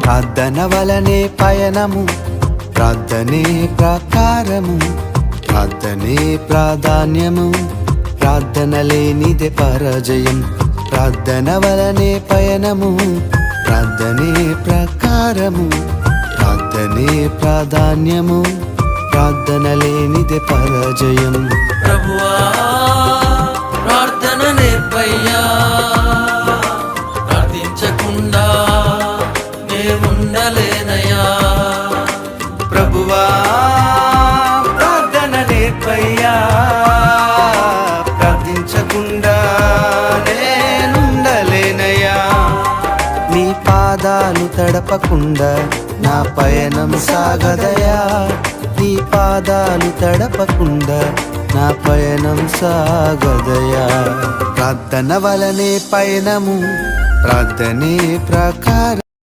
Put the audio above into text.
ప్రార్థన వలనే పయనము, ప్రార్థనే ప్రకారము, ప్రార్థనే ప్రాధాన్యము, ప్రార్థన లేనిదే పరాజయం. ప్రార్థన వలనే పయనము, ప్రార్థనే ప్రకారము, ప్రార్థనే ప్రాధాన్యము, ప్రార్థన లేనిదే పరాజయం. ప్రభువా ప్రార్థన నేర్పయ్యా, ప్రార్థించకుండా నే ఉండలేనయ్యా. ప్రభువా ప్రార్థన నేర్పయ్యా, ప్రార్థించకుండా నేనుండలేనయ్యా. నీ పాదాలు తడపకుండా నా పయనం సాగదయా, నీ పాదాలు తడపకుండా నా పయనం సాగదయా. ప్రార్థన వలనే పయనము, ప్రార్థనే ప్రకారం.